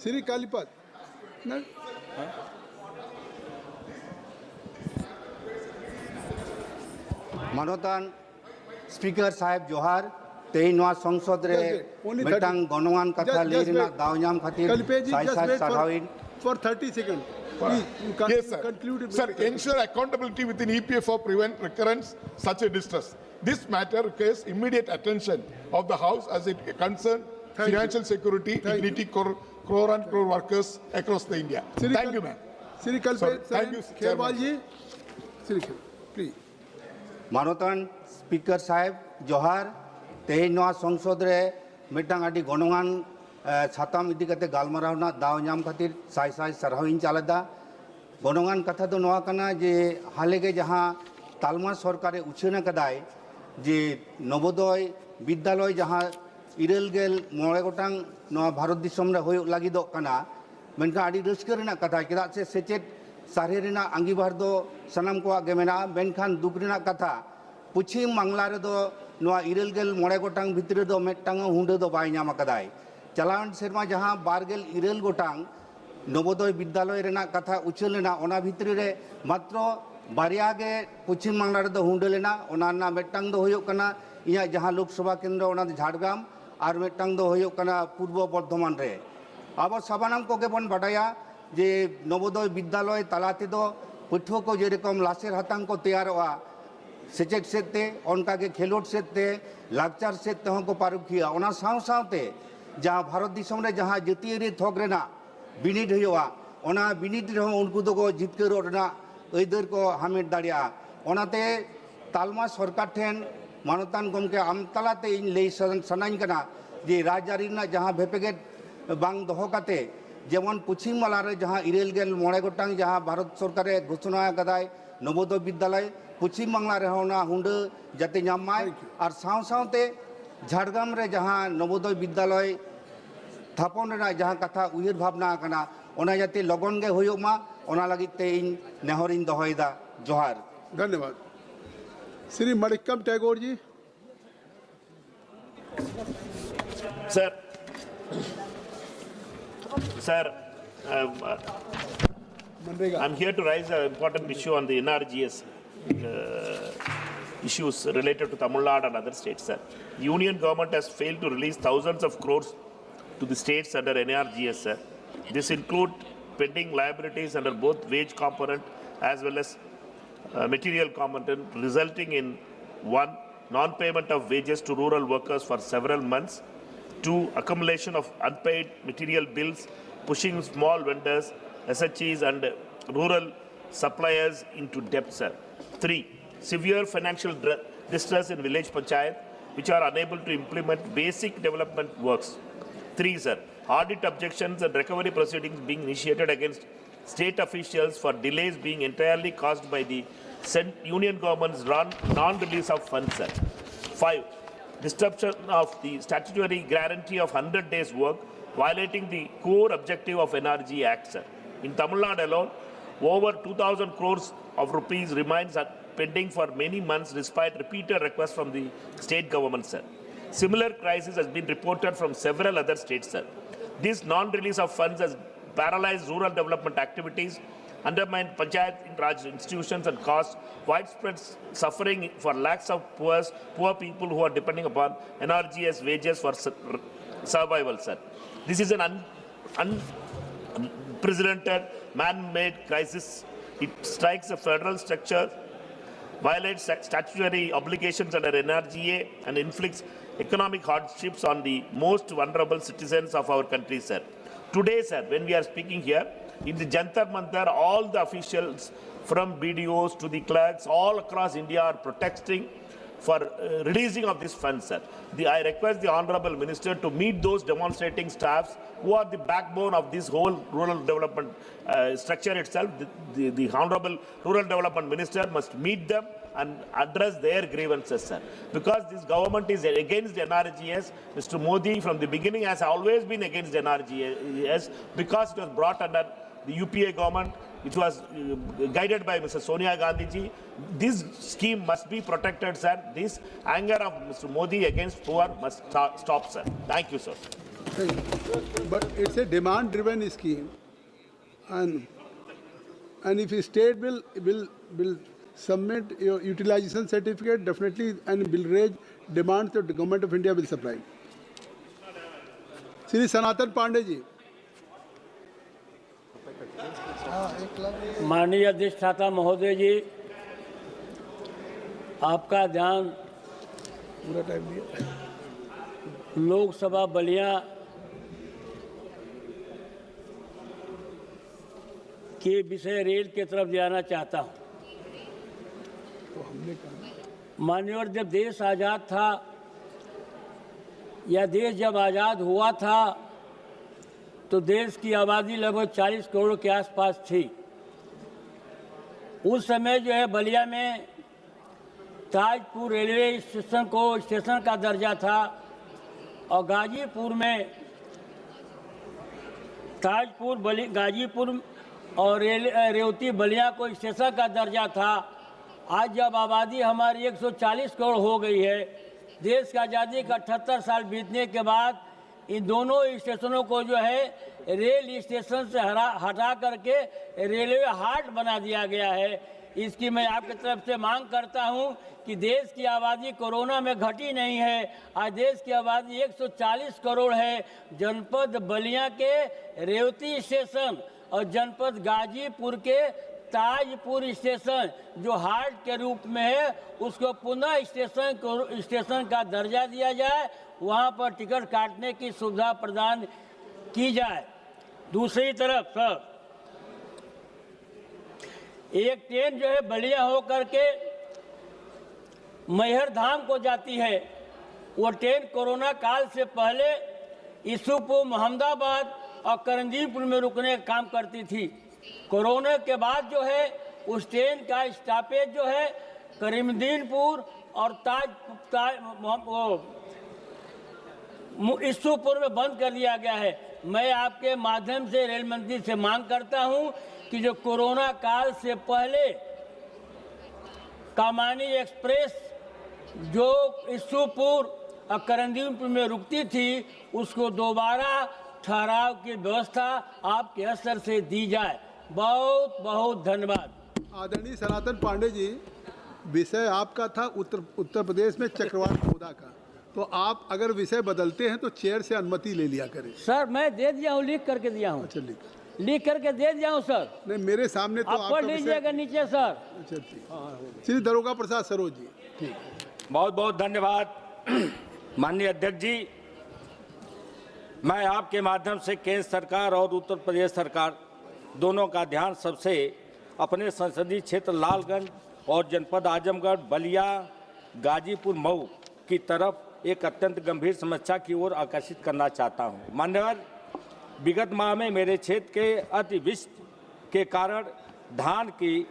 Siri Kalipat. No? Manotan Speaker Sahib Johar, Tehin Noa Sangsad re Only Metang 30. Gonongan Katha Just Lirina wait. Daonyam Khatir Kalpeji, Sai just Sai wait Sarhawin. for 30 seconds. Please, you can't Yes, sir. conclude. Sir, ensure accountability within EPFO prevent recurrence such a distress. This matter requires immediate attention of the House as it concerns financial security, dignity, crore and crore workers across the India. Thank you, ma'am. Siri Sorry. Kalpet, Thank you, Kherwal Chairman. ji. Siri, please. Manotan Speaker Sahib Johar, Tehin Noa Sangsad re Metang Adi Gonongan Chatam Idi Kate Galmarao na Daonyam Khatir Sai Sai Sarhawin Chalada. Gonongan Katha do Noa Kana je halege jaha Talma Sorkare Uchena Kadai je Nobodoy Biddaloy jaha Irelgel More Gotang Noa Bharot Disomre Hoyok Lagidok Kana Menka Adi Rauska renak Katha Chedag se Sechet Sarhe renak Angibar do Sanam Koag ge mena Menkhan Duk renak Katha Puchim Bangla redo Noa Irelgel More Gotang Bhitri do Mettang Hunde do bai nyam akadai Chalawan Serma jaha Bargel Irel Gotang Nobodoy Biddaloy renak Katha Uchel lena ona bhitri re matro Baria ge Puchim Bangla redo Hunde lena ona na Mettang do hoyok kana iya jaha Lok Sabha Kendra ona Jhargram ar Mettang do hoyok kana Purbo Bordhoman re abo sabanam ko ge bon badaya je Nobodoy Biddaloy talate do Puthwa ko jerekom laser hatang ko teyaroa Sechet sette onka ge khelot sette lakchar sette hon ko parukhiya ona saw sawte jaha Bharot Disom re jaha jatiyari thok rena binid hoyoa ona binid re unku do ko jitkaro rena aidar ko hamet daria onate Talma Sarkar then Manotan gomke amtalate in lei sanain kana je rajari na jaha bhepeget bang doho kate যেমন পশ্চিম বাংলার যাহা ইরেলগেল মড়ে গোটাং যাহা ভারত সরকারে ঘোষণা কাদায় নবোদয় বিদ্যালয় পশ্চিম বাংলার হওনা হুন্ডে যাতে নামায় আর সাথে ঝাড়গ্রাম রে যাহা নবোদয় বিদ্যালয় স্থাপন রেনা যাহা কথা উইহার ভাবনা কানা ওনা যাতে লগন গে হইওক মা ওনা লাগিত তে ইন নেহরিন দহয়দা জোহার धन्यवाद. Siri Madikam Tagore ji. Sir, Manrega. I'm here to raise an important issue on the NRGS issues related to Tamil Nadu and other states, sir. The Union government has failed to release thousands of crores to the states under NRGS, sir. This includes pending liabilities under both wage component as well as material component, resulting in 1. Non-payment of wages to rural workers for several months, 2. Accumulation of unpaid material bills, pushing small vendors, SHEs and rural suppliers into debt, sir. 3. Severe financial distress in village panchayat, which are unable to implement basic development works. 3, sir. Audit objections and recovery proceedings being initiated against state officials for delays being entirely caused by the Union government's non-release of funds, sir. 5. Disruption of the statutory guarantee of 100 days work, violating the core objective of NRG Act, sir. In Tamil Nadu alone, over 2,000 crores of rupees remains pending for many months despite repeated requests from the state government, sir. Similar crisis has been reported from several other states, sir. This non-release of funds has paralyzed rural development activities, undermined Panchayat Raj institutions and caused widespread suffering for lakhs of poor people who are depending upon NRGS wages for survival, sir. This is an unprecedented man-made crisis. It strikes a federal structure, violates statutory obligations under NRGA and inflicts economic hardships on the most vulnerable citizens of our country, sir. Today, sir, when we are speaking here, in the Jantar Mantar, all the officials from BDOs to the clerks all across India are protesting for releasing of this fund, sir. I request the Honorable Minister to meet those demonstrating staffs who are the backbone of this whole rural development structure itself. The Honorable Rural Development Minister must meet them and address their grievances, sir. Because this government is against NRGS. Mr. Modi from the beginning has always been against NRGS because it was brought under the UPA government, which was guided by Mr. Sonia Gandhi ji. This scheme must be protected, sir. This anger of Mr. Modi against poor must stop, sir. Thank you, sir. But it's a demand-driven scheme, and if the state will submit your utilization certificate, definitely, and will raise demands that the government of India will supply. Shri Sanatan Pandey ji. माननीय अधिष्ठाता महोदय जी, आपका ध्यान पूरा time दिया। लोकसभा बलिया के विषय rail की तरफ जाना चाहता हूं। माननीय, जब देश आज़ाद था या देश जब आज़ाद हुआ था तो देश की आबादी लगभग 40 करोड़ के आसपास थी। उस समय जो है बलिया में ताजपुर रेलवे स्टेशन को स्टेशन का दर्जा था और गाजीपुर में गाजीपुर और रेवती बलिया को स्टेशन का दर्जा था। आज जब आबादी हमारी 140 करोड़ हो गई है, देश का आज़ादी का 78 साल बीतने के बाद इन दोनों स्टेशनों को जो है रेल स्टेशन से हटा करके रेलवे हाट बना दिया गया है। इसकी मैं आपकी तरफ से मांग करता हूं कि देश की आबादी कोरोना में घटी नहीं है। आज देश की आबादी 140 करोड़ है। जनपद बलिया के रेवती स्टेशन और जनपद गाजीपुर के ताजपुर स्टेशन जो हाट के रूप में है, उसको पुनः स्टेशन का दर्जा दिया जाए, वहां पर टिकट काटने की सुविधा प्रदान की जाए। दूसरी तरफ सर, एक ट्रेन जो है बलिया होकर के मैहर धाम को जाती है। वो ट्रेन कोरोना काल से पहले ईसुपुर, मोहम्मदाबाद और करंदीपुर में रुकने का काम करती थी। कोरोना के बाद जो है उस ट्रेन का स्टॉपेज जो है करीमुद्दीनपुर और ईसुपुर में बंद कर दिया गया है। मैं आपके माध्यम से रेल मंत्री से मांग करता हूं कि जो कोरोना काल से पहले कामानी एक्सप्रेस जो ईसुपुर और करंदीपुर में रुकती थी, उसको दोबारा ठहराव की व्यवस्था आपके स्तर से दी जाए। बहुत बहुत धन्यवाद। आदरणीय सनातन पांडे जी, विषय आपका था उत्तर प्रदेश में चक्रवात पौधा का, तो आप अगर विषय बदलते हैं तो चेयर से अनुमति ले लिया करें। सर मैं दे दिया हूँ, लिख करके दिया हूँ। अच्छा, लिख करके दे दिया हूँ सर। नहीं, मेरे सामने तो आप पढ़ लीजिएगा नीचे सर। अच्छा ठीक। श्री दरोगा प्रसाद सरोज जी। ठीक, बहुत बहुत धन्यवाद माननीय अध्यक्ष जी। मैं आपके माध्यम से केंद्र सरकार और उत्तर प्रदेश सरकार दोनों का ध्यान सबसे अपने संसदीय क्षेत्र लालगंज और जनपद आजमगढ़, बलिया, गाजीपुर, मऊ की तरफ एक अत्यंत गंभीर समस्या की ओर आकर्षित करना चाहता हूं। मान्यवर, विगत माह में मेरे क्षेत्र के अतिवृष्टि के कारण धान की